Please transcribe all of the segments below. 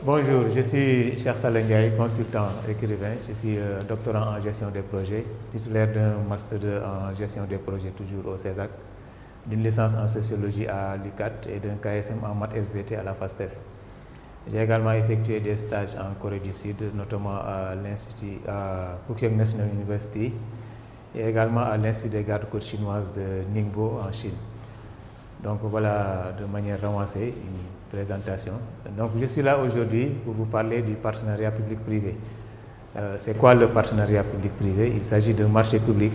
Bonjour, je suis Cheikh Salengay, consultant écrivain. Je suis doctorant en gestion des projets, titulaire d'un master en gestion des projets toujours au CESAC, d'une licence en sociologie à l'UCAT et d'un KSM en maths SVT à la FASTEF. J'ai également effectué des stages en Corée du Sud, notamment à l'Institut Kuching National University et également à l'Institut des gardes-côtes chinoises de Ningbo en Chine. Donc voilà, de manière avancée, une présentation. Donc je suis là aujourd'hui pour vous parler du partenariat public-privé. C'est quoi le partenariat public-privé? Il s'agit d'un marché public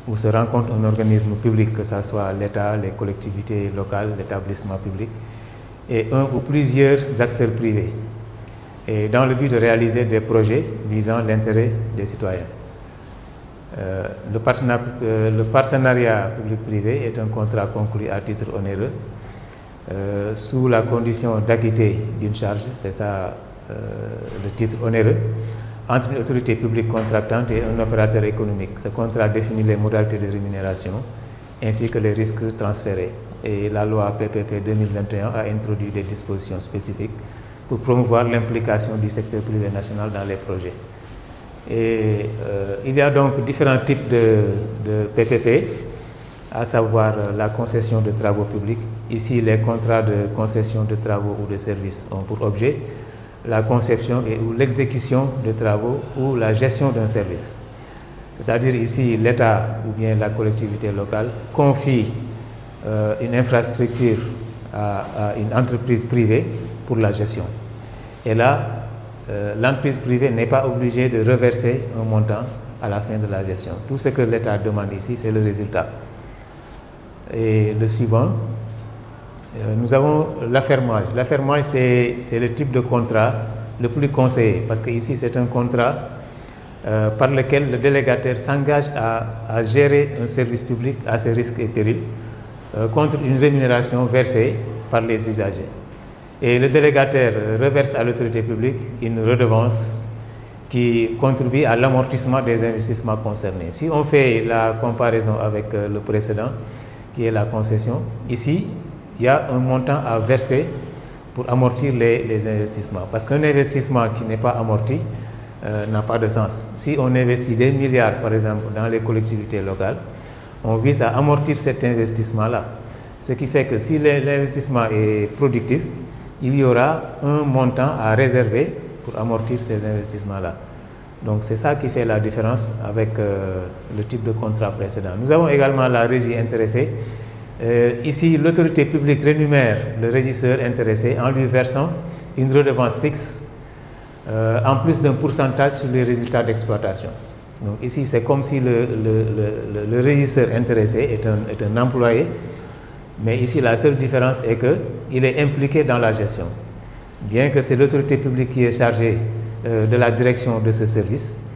où se rencontre un organisme public, que ce soit l'État, les collectivités locales, l'établissement public, et un ou plusieurs acteurs privés, et dans le but de réaliser des projets visant l'intérêt des citoyens. Le partenariat public-privé est un contrat conclu à titre onéreux sous la condition d'acquitter d'une charge, c'est ça le titre onéreux, entre une autorité publique contractante et un opérateur économique. Ce contrat définit les modalités de rémunération ainsi que les risques transférés. Et la loi PPP 2021 a introduit des dispositions spécifiques pour promouvoir l'implication du secteur privé national dans les projets. Et il y a donc différents types de PPP, à savoir la concession de travaux publics. Ici, les contrats de concession de travaux ou de services ont pour objet la conception et ou l'exécution de travaux ou la gestion d'un service. C'est-à-dire ici, l'État ou bien la collectivité locale confie une infrastructure à une entreprise privée pour la gestion. Et là, l'entreprise privée n'est pas obligée de reverser un montant à la fin de la gestion. Tout ce que l'État demande ici, c'est le résultat. Et le suivant, nous avons l'affermage. L'affermage, c'est le type de contrat le plus conseillé, parce que ici, c'est un contrat par lequel le délégataire s'engage à gérer un service public à ses risques et périls contre une rémunération versée par les usagers. Et le délégataire reverse à l'autorité publique une redevance qui contribue à l'amortissement des investissements concernés. Si on fait la comparaison avec le précédent, qui est la concession, ici, il y a un montant à verser pour amortir les investissements. Parce qu'un investissement qui n'est pas amorti n'a pas de sens. Si on investit des milliards, par exemple, dans les collectivités locales, on vise à amortir cet investissement-là. Ce qui fait que si l'investissement est productif, il y aura un montant à réserver pour amortir ces investissements-là. Donc c'est ça qui fait la différence avec le type de contrat précédent. Nous avons également la régie intéressée. Ici, l'autorité publique rémunère le régisseur intéressé en lui versant une redevance fixe en plus d'un pourcentage sur les résultats d'exploitation. Donc ici, c'est comme si le régisseur intéressé est un employé, mais ici, la seule différence est qu'il est impliqué dans la gestion. Bien que c'est l'autorité publique qui est chargée de la direction de ce service,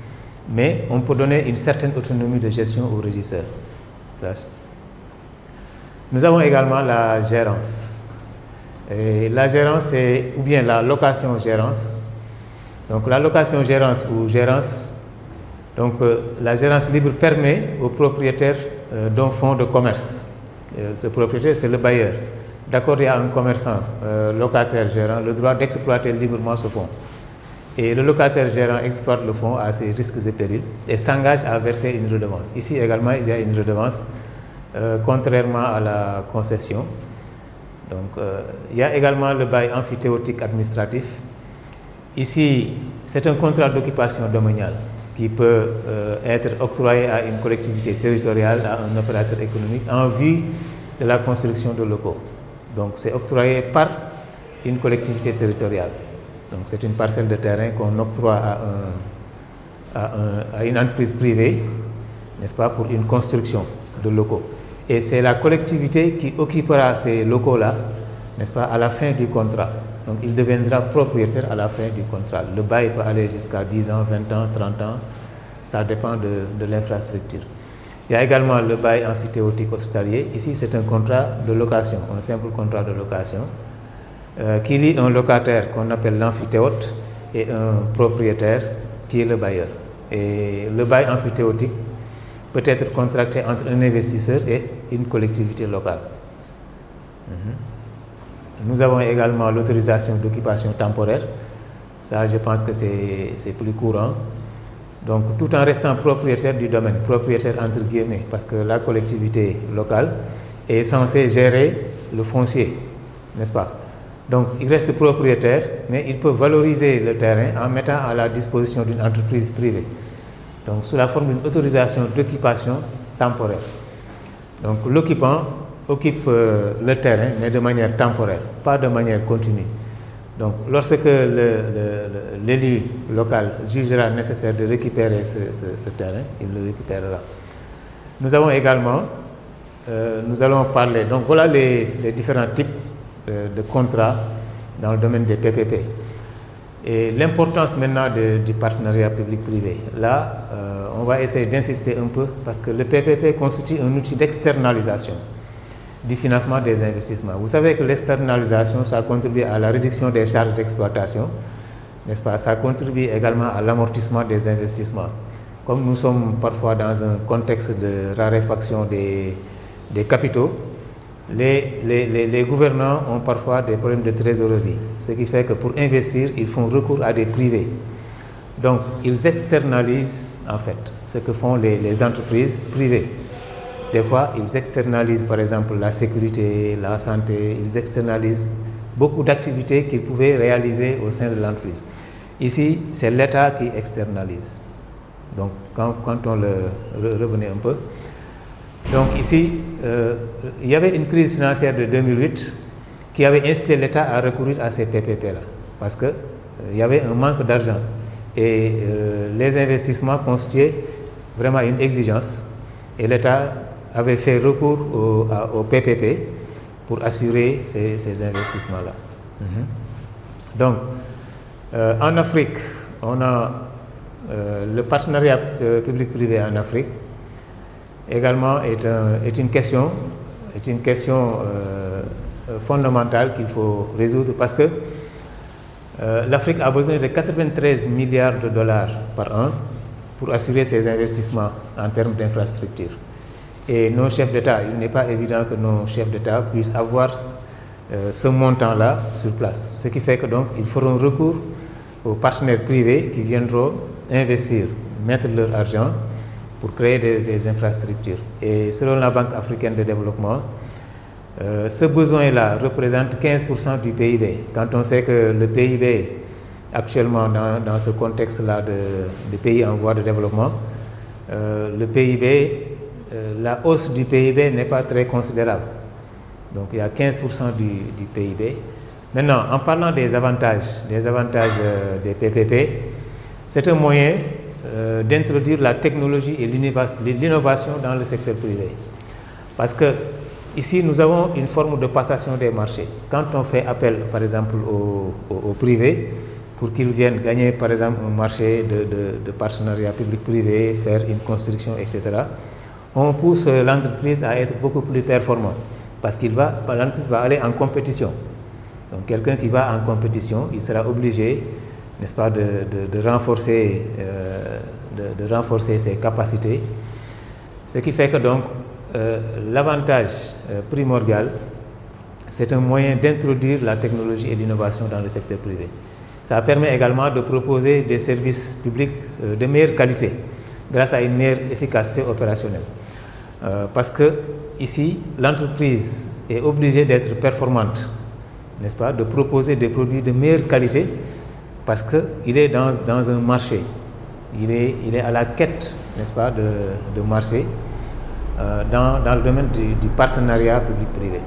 mais on peut donner une certaine autonomie de gestion au régisseur. Nous avons également la gérance. Et la gérance, c'est ou bien la location-gérance. Donc la location-gérance ou gérance, donc la gérance libre permet au propriétaire d'un fonds de commerce. Le propriétaire, c'est le bailleur, d'accorder à un commerçant locataire gérant le droit d'exploiter librement ce fonds. Et le locataire gérant exploite le fonds à ses risques et périls et s'engage à verser une redevance. Ici également, il y a une redevance, contrairement à la concession. Donc, il y a également le bail emphytéotique administratif. Ici, c'est un contrat d'occupation domaniale qui peut être octroyé à une collectivité territoriale, à un opérateur économique, en vue de la construction de locaux. Donc, c'est octroyé par une collectivité territoriale. Donc, c'est une parcelle de terrain qu'on octroie à une entreprise privée, n'est-ce pas, pour une construction de locaux. Et c'est la collectivité qui occupera ces locaux-là, n'est-ce pas, à la fin du contrat. Donc, il deviendra propriétaire à la fin du contrat. Le bail peut aller jusqu'à 10 ans, 20 ans, 30 ans. Ça dépend de l'infrastructure. Il y a également le bail emphytéotique hospitalier. Ici, c'est un contrat de location, un simple contrat de location, qui lie un locataire qu'on appelle l'amphithéote et un propriétaire qui est le bailleur. Et le bail emphytéotique peut être contracté entre un investisseur et une collectivité locale. Nous avons également l'autorisation d'occupation temporaire. Ça, je pense que c'est plus courant. Donc, tout en restant propriétaire du domaine, propriétaire entre guillemets, parce que la collectivité locale est censée gérer le foncier, n'est-ce pas? Donc, il reste propriétaire, mais il peut valoriser le terrain en mettant à la disposition d'une entreprise privée. Donc, sous la forme d'une autorisation d'occupation temporaire. Donc, l'occupant occupe le terrain, mais de manière temporaire, pas de manière continue. Donc, lorsque l'élu local jugera nécessaire de récupérer ce terrain, il le récupérera. Nous avons également, nous allons parler, donc voilà les différents types de contrats dans le domaine des PPP. Et l'importance maintenant du partenariat public-privé. Là, on va essayer d'insister un peu parce que le PPP constitue un outil d'externalisation du financement des investissements. Vous savez que l'externalisation, ça contribue à la réduction des charges d'exploitation, n'est-ce pas? Ça contribue également à l'amortissement des investissements. Comme nous sommes parfois dans un contexte de raréfaction des capitaux, les gouvernants ont parfois des problèmes de trésorerie, ce qui fait que pour investir, ils font recours à des privés. Donc, ils externalisent en fait ce que font les entreprises privées. Des fois, ils externalisent par exemple la sécurité, la santé, ils externalisent beaucoup d'activités qu'ils pouvaient réaliser au sein de l'entreprise. Ici, c'est l'État qui externalise. Donc, quand on le revenait un peu. Donc ici, il y avait une crise financière de 2008 qui avait incité l'État à recourir à ces PPP-là parce qu'il y avait un manque d'argent et les investissements constituaient vraiment une exigence et l'État avait fait recours au PPP pour assurer ces investissements-là. Donc, en Afrique, on a le partenariat public-privé en Afrique également est une question fondamentale qu'il faut résoudre parce que l'Afrique a besoin de 93 milliards de dollars par an pour assurer ses investissements en termes d'infrastructures. Et nos chefs d'État, il n'est pas évident que nos chefs d'État puissent avoir ce montant-là sur place. Ce qui fait que donc ils feront recours aux partenaires privés qui viendront investir, mettre leur argent pour créer des infrastructures. Et selon la Banque africaine de développement, ce besoin-là représente 15% du PIB. Quand on sait que le PIB, actuellement dans ce contexte-là de pays en voie de développement, le PIB, la hausse du PIB n'est pas très considérable. Donc il y a 15% du PIB. Maintenant, en parlant des avantages des PPP, c'est un moyen d'introduire la technologie et l'innovation dans le secteur privé. Parce que ici, nous avons une forme de passation des marchés. Quand on fait appel, par exemple, au privé, pour qu'ils viennent gagner, par exemple, un marché de partenariat public-privé, faire une construction, etc., on pousse l'entreprise à être beaucoup plus performante. Parce que l'entreprise va aller en compétition. Donc, quelqu'un qui va en compétition, il sera obligé, n'est-ce pas, de renforcer ses capacités. Ce qui fait que donc, l'avantage primordial, c'est un moyen d'introduire la technologie et l'innovation dans le secteur privé. Ça permet également de proposer des services publics de meilleure qualité, grâce à une meilleure efficacité opérationnelle. Parce que ici, l'entreprise est obligée d'être performante, n'est-ce pas, de proposer des produits de meilleure qualité, parce qu'il est dans un marché. Il est à la quête, n'est-ce pas, de marché dans le domaine du partenariat public-privé.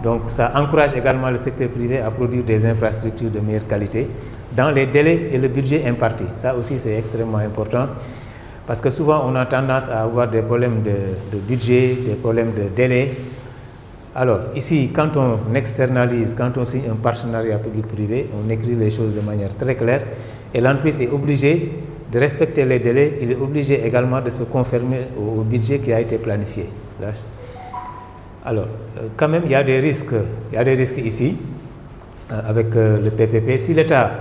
Donc ça encourage également le secteur privé à produire des infrastructures de meilleure qualité dans les délais et le budget imparti. Ça aussi c'est extrêmement important parce que souvent on a tendance à avoir des problèmes de budget, des problèmes de délai. Alors ici, quand on externalise, quand on signe un partenariat public-privé, on écrit les choses de manière très claire et l'entreprise est obligée de respecter les délais, il est obligé également de se conformer au budget qui a été planifié. Alors, quand même, il y a des risques ici avec le PPP. Si l'État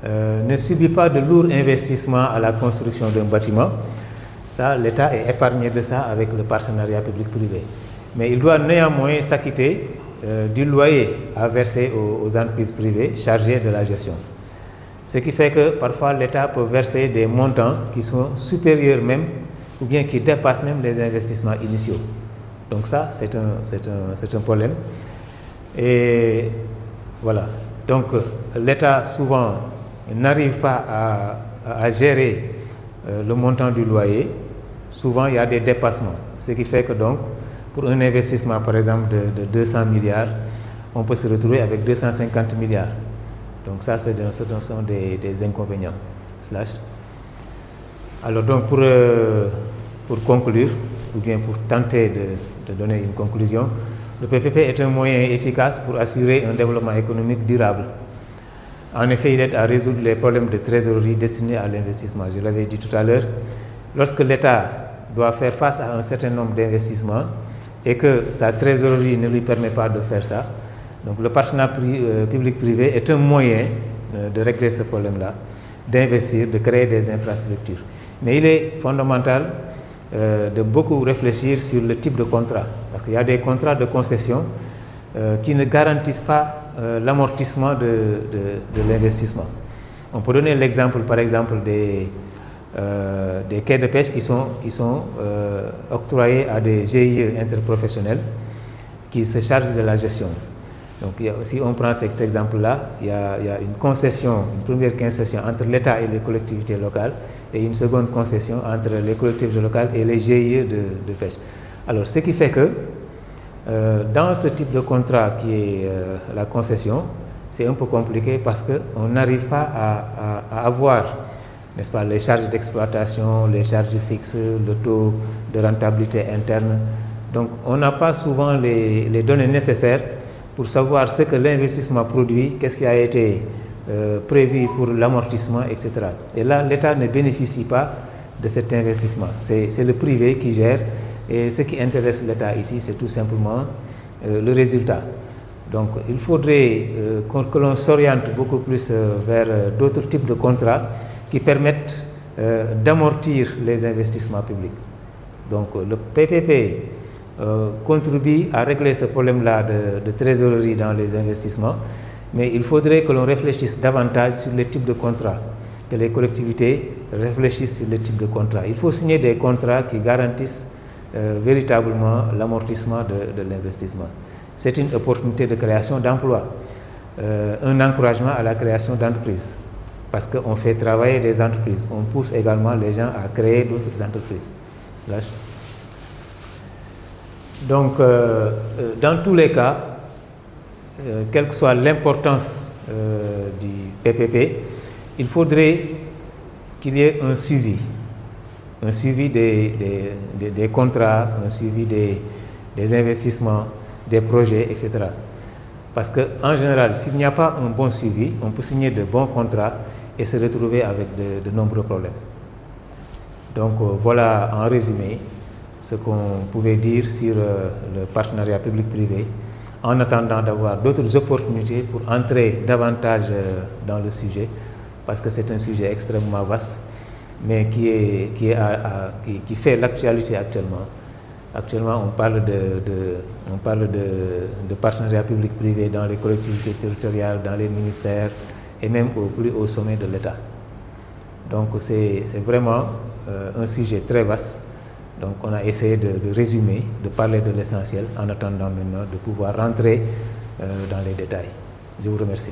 ne subit pas de lourds investissements à la construction d'un bâtiment, ça, l'État est épargné de ça avec le partenariat public-privé. Mais il doit néanmoins s'acquitter du loyer à verser aux entreprises privées chargées de la gestion. Ce qui fait que parfois l'État peut verser des montants qui sont supérieurs même, ou bien qui dépassent même les investissements initiaux. Donc ça, c'est un problème. Et voilà. Donc l'État souvent n'arrive pas à gérer le montant du loyer. Souvent, il y a des dépassements. Ce qui fait que donc, pour un investissement par exemple de 200 milliards, on peut se retrouver avec 250 milliards. Donc ça, ce sont des inconvénients. Alors donc pour conclure, ou bien pour tenter de donner une conclusion, le PPP est un moyen efficace pour assurer un développement économique durable. En effet, il aide à résoudre les problèmes de trésorerie destinés à l'investissement. Je l'avais dit tout à l'heure, lorsque l'État doit faire face à un certain nombre d'investissements et que sa trésorerie ne lui permet pas de faire ça, donc le partenariat public-privé est un moyen de régler ce problème-là, d'investir, de créer des infrastructures. Mais il est fondamental de beaucoup réfléchir sur le type de contrat, parce qu'il y a des contrats de concession qui ne garantissent pas l'amortissement de l'investissement. On peut donner l'exemple, par exemple, des quais de pêche qui sont octroyés à des GIE interprofessionnels qui se chargent de la gestion. Donc, si on prend cet exemple-là, il y a une concession, une première concession entre l'État et les collectivités locales, et une seconde concession entre les collectivités locales et les GIE de pêche. Alors, ce qui fait que dans ce type de contrat qui est la concession, c'est un peu compliqué parce qu'on n'arrive pas à avoir, n'est-ce pas, les charges d'exploitation, les charges fixes, le taux de rentabilité interne. Donc, on n'a pas souvent les données nécessaires pour savoir ce que l'investissement produit, qu'est-ce qui a été prévu pour l'amortissement, etc. Et là, l'État ne bénéficie pas de cet investissement. C'est le privé qui gère, et ce qui intéresse l'État ici, c'est tout simplement le résultat. Donc, il faudrait que l'on s'oriente beaucoup plus vers d'autres types de contrats qui permettent d'amortir les investissements publics. Donc, le PPP contribue à régler ce problème-là de trésorerie dans les investissements, mais il faudrait que l'on réfléchisse davantage sur les types de contrats, que les collectivités réfléchissent sur les types de contrats. Il faut signer des contrats qui garantissent véritablement l'amortissement de l'investissement. C'est une opportunité de création d'emplois, un encouragement à la création d'entreprises, parce qu'on fait travailler des entreprises, on pousse également les gens à créer d'autres entreprises. Donc, dans tous les cas, quelle que soit l'importance du PPP, il faudrait qu'il y ait un suivi des contrats, un suivi des investissements, des projets, etc. Parce qu'en général, s'il n'y a pas un bon suivi, on peut signer de bons contrats et se retrouver avec de nombreux problèmes. Donc voilà en résumé ce qu'on pouvait dire sur le partenariat public-privé, en attendant d'avoir d'autres opportunités pour entrer davantage dans le sujet, parce que c'est un sujet extrêmement vaste, mais qui fait l'actualité actuellement. Actuellement, on parle de partenariat public-privé dans les collectivités territoriales, dans les ministères et même au plus haut sommet de l'État. Donc c'est vraiment un sujet très vaste. Donc on a essayé de résumer, de parler de l'essentiel en attendant maintenant de pouvoir rentrer dans les détails. Je vous remercie.